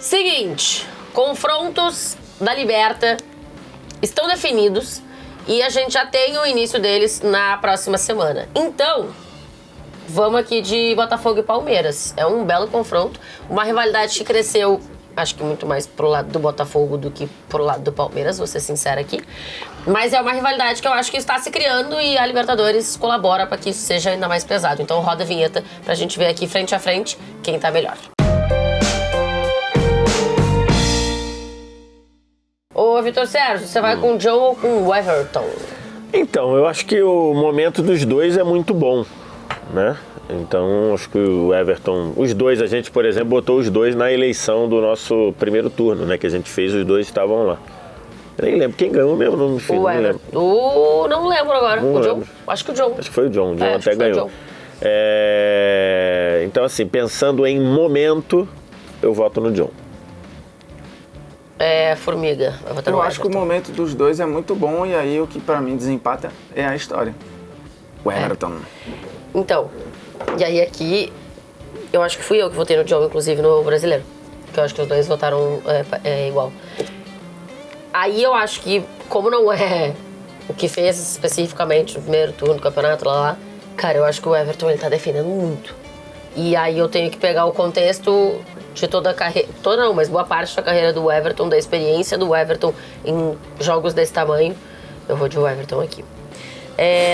Seguinte, confrontos da Liberta estão definidos e a gente já tem o início deles na próxima semana. Então, vamos aqui de Botafogo e Palmeiras. É um belo confronto, uma rivalidade que cresceu, acho que muito mais pro lado do Botafogo do que pro lado do Palmeiras, vou ser sincera aqui. Mas é uma rivalidade que eu acho que está se criando e a Libertadores colabora para que isso seja ainda mais pesado. Então roda a vinheta pra gente ver aqui frente a frente quem tá melhor. Ô, Vitor Sérgio, você vai com o John ou com o Everton? Então, eu acho que o momento dos dois é muito bom, né? Então, acho que o Everton... Os dois, a gente, por exemplo, botou os dois na eleição do nosso primeiro turno, né? Que a gente fez, os dois estavam lá. Eu nem lembro quem ganhou mesmo, não me fiz, não lembro. Não lembro agora. Não o John? lembro. Acho que o John. Acho que foi o John, o John até ganhou. John. Então, assim, pensando em momento, eu voto no John. Formiga. Eu acho que o momento dos dois é muito bom e aí o que pra mim desempata é a história. O Everton. Então, e aí aqui, eu acho que fui eu que votei no John, inclusive, no Brasileiro. Que eu acho que os dois votaram igual. Aí eu acho que, como não é o que fez especificamente no primeiro turno do campeonato, cara, eu acho que o Everton, ele tá defendendo muito. E aí eu tenho que pegar o contexto de toda a carreira, mas boa parte da carreira do Everton, da experiência do Everton em jogos desse tamanho. Eu vou de Everton aqui.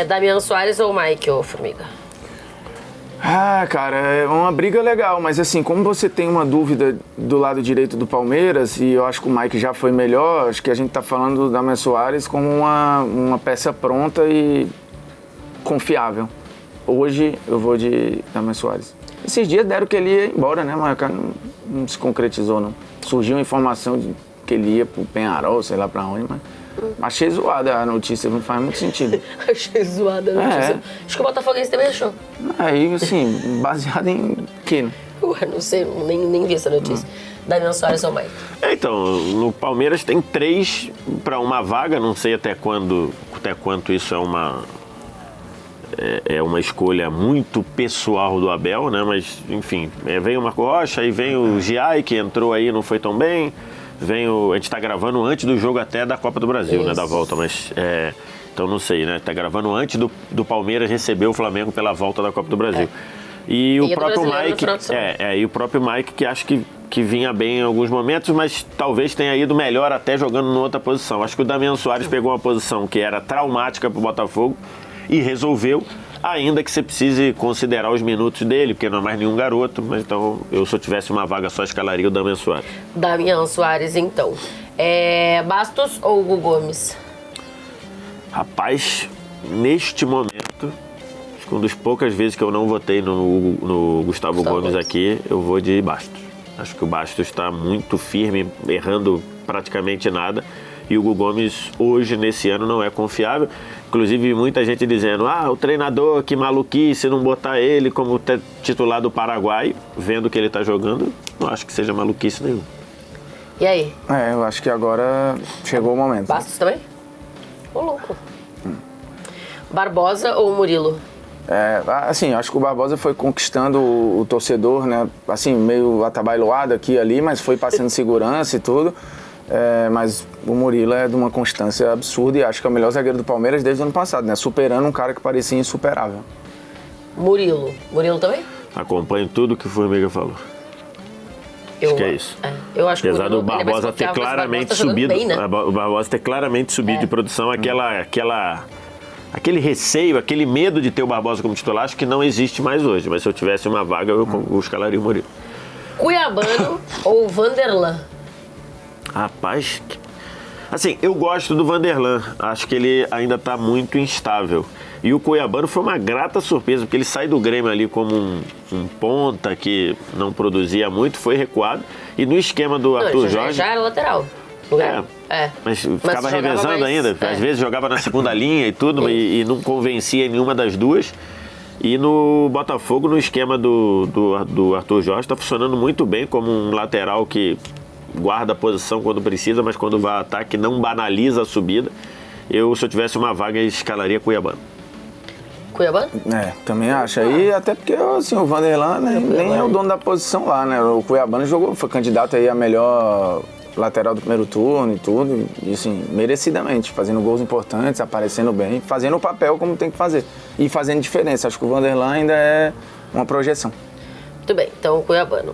Damian Soares ou Mike, ou Formiga? Cara, é uma briga legal, mas assim, como você tem uma dúvida do lado direito do Palmeiras, e eu acho que o Mike já foi melhor, acho que a gente tá falando do Damian Soares como uma peça pronta e confiável. Hoje eu vou de Damian Soares. Esses dias deram que ele ia embora, né, mas o cara não se concretizou, não. Surgiu a informação de que ele ia pro Penharol, sei lá pra onde, mas achei zoada a notícia, não faz muito sentido. Achei zoada a notícia. Acho que o Botafoguense também achou. Aí, assim, baseado em quê, né? Ué, não sei, nem vi essa notícia. Damian Soares ou Mike? Então, no Palmeiras tem 3 para uma vaga, não sei até quanto isso é uma escolha muito pessoal do Abel, né? Mas, enfim, vem o Marco Rocha, aí vem o Giai, que entrou aí, não foi tão bem. A gente tá gravando antes do jogo até da Copa do Brasil, né? Da volta, mas... então, não sei, né? Tá gravando antes do Palmeiras receber o Flamengo pela volta da Copa do Brasil. E o próprio Mike... e o próprio Mike, que acho que vinha bem em alguns momentos, mas talvez tenha ido melhor até jogando em outra posição. Acho que o Damian Soares pegou uma posição que era traumática pro Botafogo e resolveu, ainda que você precise considerar os minutos dele, porque não é mais nenhum garoto, mas então eu, se eu tivesse uma vaga só, escalaria o Damian Soares. Damian Soares, então. Bastos ou Hugo Gomes? Rapaz, neste momento, acho que uma das poucas vezes que eu não votei no Gustavo Gomes aqui, eu vou de Bastos. Acho que o Bastos está muito firme, errando praticamente nada. E o Hugo Gomes, hoje, nesse ano, não é confiável. Inclusive, muita gente dizendo, o treinador, que maluquice, não botar ele como titular do Paraguai, vendo que ele está jogando, não acho que seja maluquice nenhuma. E aí? Eu acho que agora chegou o momento. Bastos também? Ô, louco. Barbosa ou Murilo? Assim, acho que o Barbosa foi conquistando o torcedor, né? Assim, meio atabalhoado aqui e ali, mas foi passando segurança e tudo. Mas o Murilo é de uma constância absurda e acho que é o melhor zagueiro do Palmeiras desde o ano passado, né? Superando um cara que parecia insuperável. Murilo também? Acompanho tudo que o Formiga falou. Acho que é isso. Eu acho apesar que do Barbosa ter claramente subido, bem, né? O Barbosa ter claramente subido de produção, aquele receio, aquele medo de ter o Barbosa como titular, acho que não existe mais hoje. Mas se eu tivesse uma vaga, eu escalaria o Murilo. Cuiabano ou Vanderlan? Rapaz, assim, eu gosto do Vanderlan, acho que ele ainda está muito instável. E o Cuiabano foi uma grata surpresa, porque ele sai do Grêmio ali como um ponta que não produzia muito, foi recuado. E no esquema do Arthur Jorge... Já era lateral. Mas ficava revezando ainda, às vezes jogava na segunda linha e tudo, e não convencia em nenhuma das duas. E no Botafogo, no esquema do Arthur Jorge, está funcionando muito bem como um lateral que guarda a posição quando precisa, mas quando vai ao ataque não banaliza a subida. Se eu tivesse uma vaga, escalaria Cuiabano. Cuiabano? Também acho. Aí, até porque assim, o Vanderlan nem é o dono da posição lá, né? O Cuiabano foi candidato aí a melhor lateral do primeiro turno e tudo. E assim, merecidamente, fazendo gols importantes, aparecendo bem, fazendo o papel como tem que fazer. E fazendo diferença. Acho que o Vanderlan ainda é uma projeção. Muito bem, então o Cuiabano.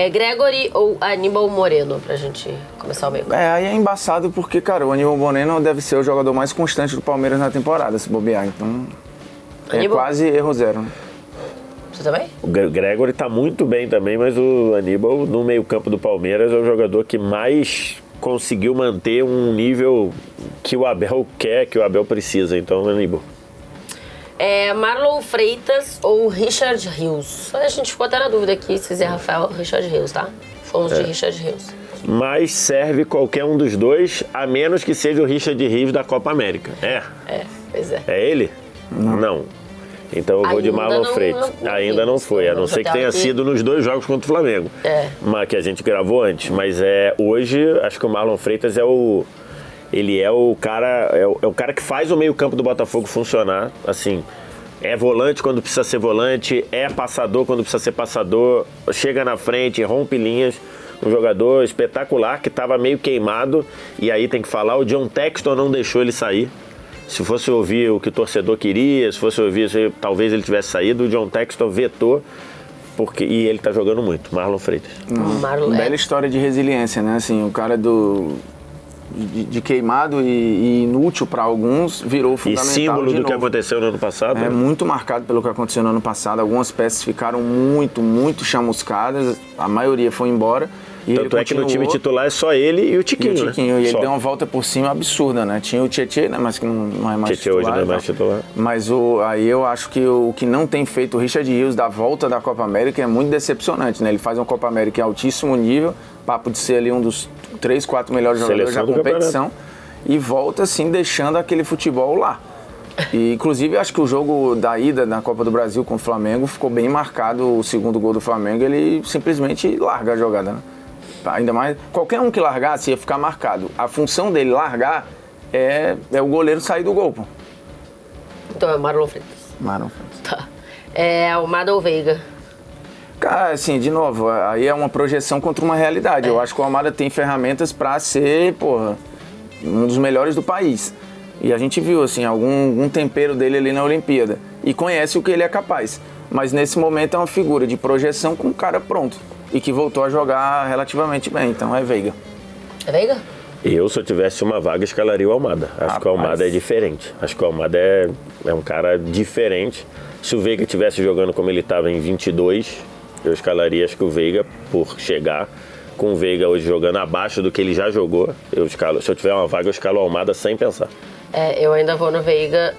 Gregory ou Aníbal Moreno, pra gente começar o meio? Aí é embaçado porque, cara, o Aníbal Moreno deve ser o jogador mais constante do Palmeiras na temporada, se bobear. Então, Aníbal? Quase erro zero, né? Você também? O Gregory tá muito bem também, mas o Aníbal, no meio-campo do Palmeiras, é o jogador que mais conseguiu manter um nível que o Abel quer, que o Abel precisa. Então, Aníbal. Marlon Freitas ou Richard Rios? A gente ficou até na dúvida aqui se é Rafael ou Richard Rios, tá? Fomos de Richard Rios. Mas serve qualquer um dos dois, a menos que seja o Richard Rios da Copa América. Pois é. É ele? Não. Então eu vou de Marlon Freitas. Ainda não foi, a não ser que tenha sido nos 2 jogos contra o Flamengo. Mas que a gente gravou antes. Mas hoje, acho que o Marlon Freitas ele é o cara, é o cara que faz o meio-campo do Botafogo funcionar. Assim, é volante quando precisa ser volante, é passador quando precisa ser passador, chega na frente, rompe linhas. Um jogador espetacular que estava meio queimado. E aí tem que falar, o John Textor não deixou ele sair. Se fosse ouvir o que o torcedor queria, se fosse ouvir, talvez ele tivesse saído. O John Textor vetou, e ele tá jogando muito. Marlon Freitas. Bela história de resiliência, né? Assim, o cara de queimado e inútil para alguns virou fundamental. E símbolo do que aconteceu no ano passado. Muito marcado pelo que aconteceu no ano passado. Algumas peças ficaram muito chamuscadas. A maioria foi embora. E Tanto que no time titular é só ele e o Tiquinho, E ele só. deu uma volta por cima absurda, né? Tinha o Tietê, né? Mas que não é mais titular. Hoje não é mais titular. Mas aí eu acho que o que não tem feito o Richard Rios da volta da Copa América é muito decepcionante, né? Ele faz uma Copa América em altíssimo nível, papo de ser ali um dos 3, 4 melhores jogadores da competição, e volta assim deixando aquele futebol lá. E, inclusive, acho que o jogo da ida na Copa do Brasil com o Flamengo ficou bem marcado. O segundo gol do Flamengo, ele simplesmente larga a jogada, né? Ainda mais, qualquer um que largasse ia ficar marcado. A função dele largar é o goleiro sair do gol, pô. Então é Marlon Freitas. Marlon Freitas. Tá. Almada ou Veiga? Cara, assim, de novo, aí é uma projeção contra uma realidade. Eu acho que o Almada tem ferramentas pra ser, porra, um dos melhores do país. E a gente viu, assim, algum tempero dele ali na Olimpíada. E conhece o que ele é capaz. Mas nesse momento é uma figura de projeção com o cara pronto. E que voltou a jogar relativamente bem. Então é Veiga. É Veiga? Eu, se eu tivesse uma vaga, escalaria o Almada. Acho que o Almada é diferente. Acho que o Almada é um cara diferente. Se o Veiga estivesse jogando como ele estava em 22, eu escalaria, acho que o Veiga, por chegar com o Veiga hoje jogando abaixo do que ele já jogou, se eu tiver uma vaga, eu escalo o Almada sem pensar. Eu ainda vou no Veiga,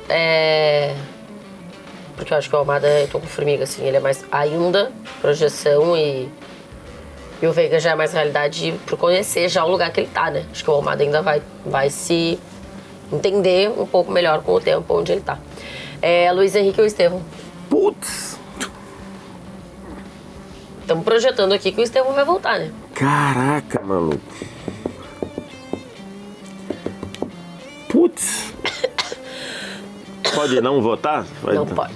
porque eu acho que o Almada, eu tô com formiga, assim, ele é mais ainda projeção e o Veiga já é mais realidade por conhecer já o lugar que ele tá, né? Acho que o Almada ainda vai se entender um pouco melhor com o tempo onde ele tá. Luiz Henrique ou Estevão? Putz! Estamos projetando aqui que o Estevão vai voltar, né? Caraca, maluco. Putz! Pode não votar? Não pode.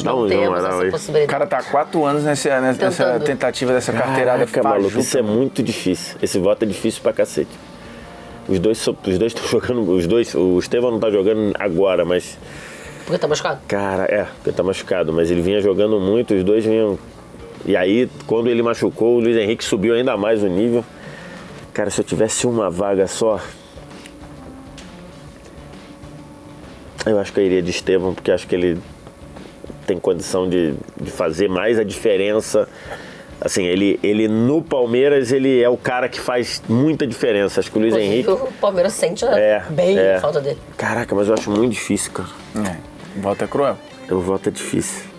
Dá um temos moral essa aí. possibilidade. O cara tá há 4 anos nessa tentativa dessa carteirada. Caraca, maluco, isso é muito difícil. Esse voto é difícil pra cacete. Os dois estão jogando. O Estevão não tá jogando agora, mas. Porque tá machucado? Cara, porque tá machucado, mas ele vinha jogando muito, os dois vinham. E aí, quando ele machucou, o Luiz Henrique subiu ainda mais o nível. Cara, se eu tivesse uma vaga só, eu acho que eu iria de Estevão, porque acho que ele tem condição de fazer mais a diferença. Assim, ele no Palmeiras, ele é o cara que faz muita diferença. Acho que o Luiz Henrique... O Palmeiras sente bem a falta dele. Caraca, mas eu acho muito difícil, cara. O voto é cruel. O voto é difícil.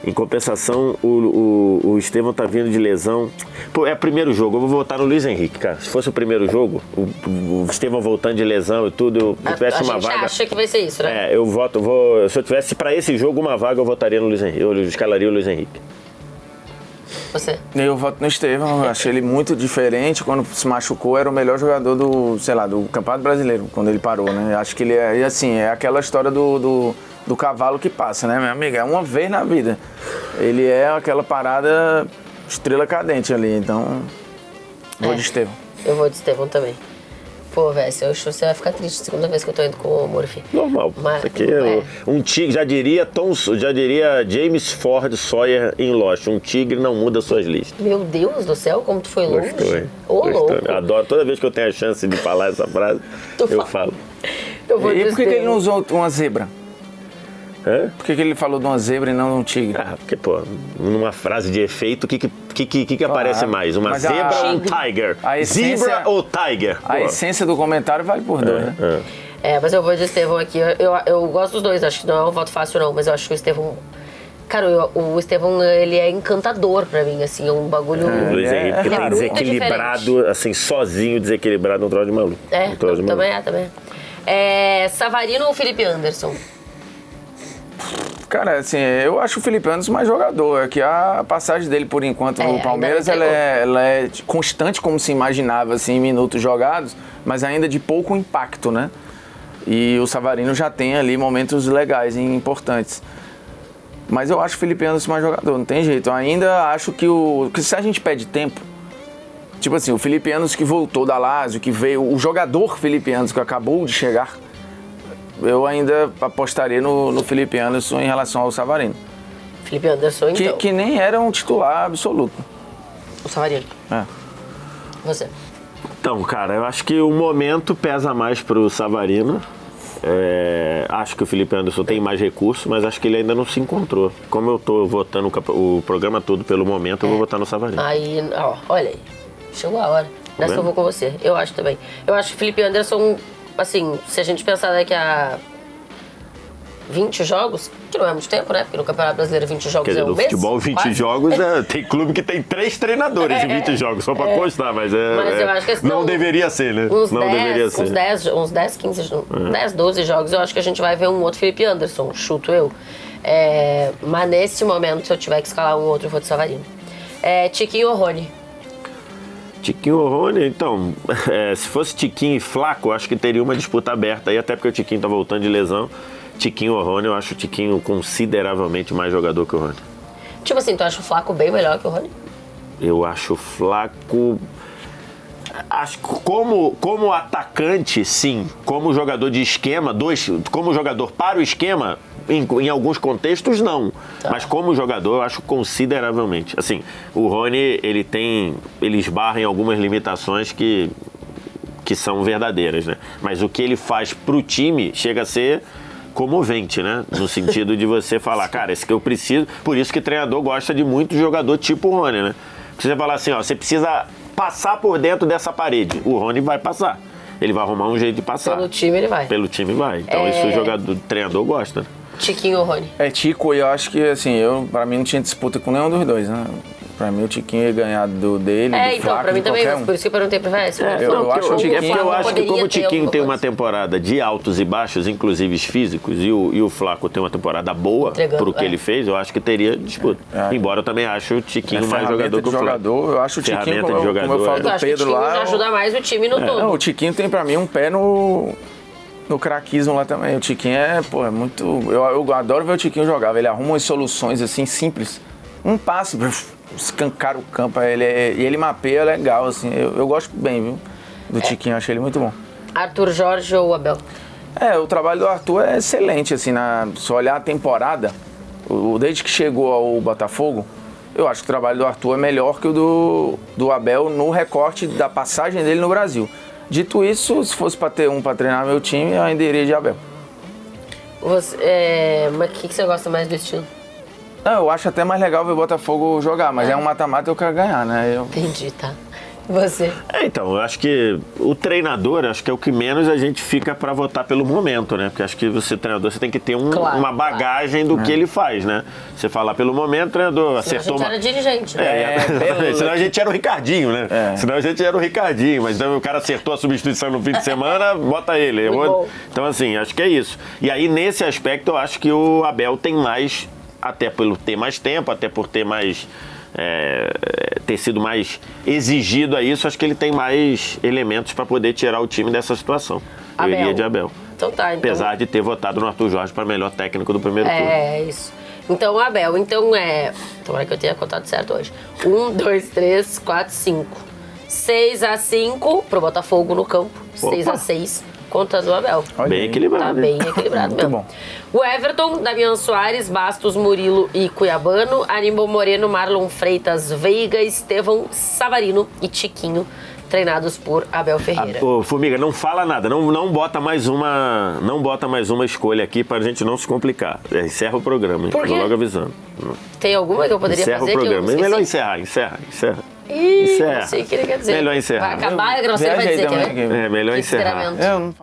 Em compensação, o Estevão tá vindo de lesão. Pô, é primeiro jogo, eu vou votar no Luiz Henrique, cara. Se fosse o primeiro jogo, o Estevão voltando de lesão e tudo, se eu tivesse uma vaga... A gente acha que vai ser isso, né? Se eu tivesse pra esse jogo uma vaga, eu votaria no Luiz Henrique. Eu escalaria o Luiz Henrique. você? Eu voto no Estevão, eu achei ele muito diferente. Quando se machucou, era o melhor jogador do Campeonato Brasileiro, quando ele parou, né? Eu acho que ele é, assim, é aquela história do cavalo que passa, né, minha amiga? É uma vez na vida. Ele é aquela parada estrela cadente ali, então vou de Estevão. Eu vou de Estevão também. Pô, velho, você vai ficar triste a segunda vez que eu tô indo com o Murphy. Normal. Mas, Isso aqui é um tigre, já diria James Ford Sawyer em Lost, um tigre não muda suas listas. Meu Deus do céu, como tu foi longe. Gostou, hein? Ô, louco. Eu adoro, toda vez que eu tenho a chance de falar essa frase, eu falo. Eu vou E por que dizer- ele não usou uma zebra? Hã? Por que ele falou de uma zebra e não de um tigre? Ah, porque, pô, numa frase de efeito, o que aparece mais? Uma Mas zebra ou um tiger? a essência- Zebra ou tiger? A essência do comentário vale por dois, né? Mas eu vou de Estevão aqui. Eu gosto dos dois, acho que não é um voto fácil não, mas eu acho que o Estevão... Cara, o Estevão, ele é encantador pra mim, assim, é um bagulho... O Luiz Henrique ele é tem muito desequilibrado, assim, sozinho, desequilibrado no troço de maluco. Um troço de também maluco. é. Savarino ou Felipe Anderson? Cara, assim, eu acho o Felipe Anderson mais jogador. É que a passagem dele, por enquanto, no ainda Palmeiras, não entregou. ela é constante, como se imaginava, assim, em minutos jogados, mas ainda de pouco impacto, né? E o Savarino já tem ali momentos legais e importantes. Mas eu acho o Felipe Anderson mais jogador, não tem jeito. Eu ainda acho que se a gente pede tempo, tipo assim, o Felipe Anderson que voltou da Lazio, que veio, o jogador Felipe Anderson que acabou de chegar, eu ainda apostaria no Felipe Anderson em relação ao Savarino. Felipe Anderson, então. Que nem era um titular absoluto. O Savarino. É. Você. Então, cara, eu acho que o momento pesa mais pro Savarino. Acho que o Felipe Anderson tem mais recurso, mas acho que ele ainda não se encontrou. Como eu tô votando o programa todo pelo momento, eu vou votar no Savarino. Aí, ó, olha aí. Chegou a hora. Nessa eu vou com você. Eu acho também. Eu acho que o Felipe Anderson, assim, se a gente pensar daqui a 20 jogos, que não é muito tempo, né? Porque no Campeonato Brasileiro 20 jogos Quer dizer, é um no mês. futebol, 20 quase. jogos, tem clube que tem 3 treinadores em 20 jogos, só pra constar, mas eu acho que não deveria ser, né? Não deveria ser. Uns 10, 15, 10, 12 jogos, eu acho que a gente vai ver um outro Felipe Anderson, chuto eu. Mas nesse momento, se eu tiver que escalar um outro, eu vou de Savarino. Tiquinho ou Rony? Tiquinho ou Rony, então, se fosse Tiquinho e Flaco, eu acho que teria uma disputa aberta aí, até porque o Tiquinho tá voltando de lesão. Tiquinho ou Rony, eu acho o Tiquinho consideravelmente mais jogador que o Rony. Tipo assim, tu acha o Flaco bem melhor que o Rony? Eu acho o Flaco... Acho que como atacante, sim. Como jogador de esquema, como jogador para o esquema, em alguns contextos, não. Tá. Mas como jogador, eu acho consideravelmente. Assim, o Rony, ele esbarra em algumas limitações que são verdadeiras, né? Mas o que ele faz pro time chega a ser comovente, né? No sentido de você falar, cara, esse que eu preciso... Por isso que o treinador gosta de muito jogador tipo o Rony, né? Porque você fala assim, ó, você precisa passar por dentro dessa parede. O Rony vai passar. Ele vai arrumar um jeito de passar. Pelo time ele vai. Pelo time vai. Então isso o treinador gosta, né? Tiquinho ou Rony? Tico, e eu acho que, assim, pra mim não tinha disputa com nenhum dos dois, né? Pra mim o Tiquinho ia ganhar dele, do Então, Flaco, pra mim de também, qualquer um. por isso que eu perguntei pra você. eu acho o Tiquinho- eu acho que como o Tiquinho tem uma temporada. temporada de altos e baixos, inclusive físicos, e o Flaco tem uma temporada boa Entregando, pro que ele fez, eu acho que teria disputa. Embora eu também acho o Tiquinho mais jogador que o Flaco. Eu acho o Tiquinho, Ferramenta como de eu jogador, falo Eu do acho que o Pedro Tiquinho lá... já ajuda mais o time no todo. Não, o Tiquinho tem pra mim um pé no craquismo lá também. O Tiquinho é muito... Eu adoro ver o Tiquinho jogar. Ele arruma umas soluções assim simples. Um passe, escancar o campo. E ele mapeia legal, assim. Eu gosto bem, viu? Do Tiquinho, eu achei ele muito bom. Arthur Jorge ou Abel? O trabalho do Arthur é excelente, assim, se olhar a temporada, desde que chegou ao Botafogo, eu acho que o trabalho do Arthur é melhor que o do Abel no recorte da passagem dele no Brasil. Dito isso, se fosse para ter um para treinar meu time, eu ainda iria de Abel. Mas o que você gosta mais do estilo? Eu acho até mais legal ver o Botafogo jogar, mas é um mata-mata e eu quero ganhar, né? Entendi, tá. E você? Então, eu acho que o treinador, acho que é o que menos a gente fica pra votar pelo momento, né? Porque acho que treinador, você tem que ter uma bagagem do que ele faz, né? Você falar pelo momento, o treinador acertou Senão a gente era dirigente, né? Senão a gente era o Ricardinho, né? Senão a gente era o Ricardinho, mas então o cara acertou a substituição no fim de semana, bota ele. Então, assim, acho que é isso. E aí, nesse aspecto, eu acho que o Abel tem mais, até por ter mais tempo, até por ter mais ter sido mais exigido a isso, acho que ele tem mais elementos para poder tirar o time dessa situação. Eu iria de Abel. Então tá. Então... Apesar de ter votado no Arthur Jorge para melhor técnico do primeiro turno. É, isso. Então, Abel. Então, tomara que eu tenha contado certo hoje. 1, 2, 3, 4, 5. 6-5 pro Botafogo no campo. 6-6. Conta do Abel. Bem equilibrado. Tá bem equilibrado mesmo. Muito bom. O Everton, Damian Soares, Bastos, Murilo e Cuiabano, Aníbal Moreno, Marlon Freitas, Veiga, Estevão, Savarino e Tiquinho, treinados por Abel Ferreira. Ô, Formiga, não fala nada, não bota mais uma escolha aqui pra gente não se complicar. Encerra o programa, hein? Por quê? Tô logo avisando. Tem alguma que eu poderia Encerra fazer? o programa. Que eu Melhor esqueci? encerra. Ih, Encerra. não sei o que ele quer dizer. Melhor encerrar. Vai acabar a gravação, ele vai Viajei dizer, também quer ver? aqui. Melhor Que encerrar. encerramento. Eu não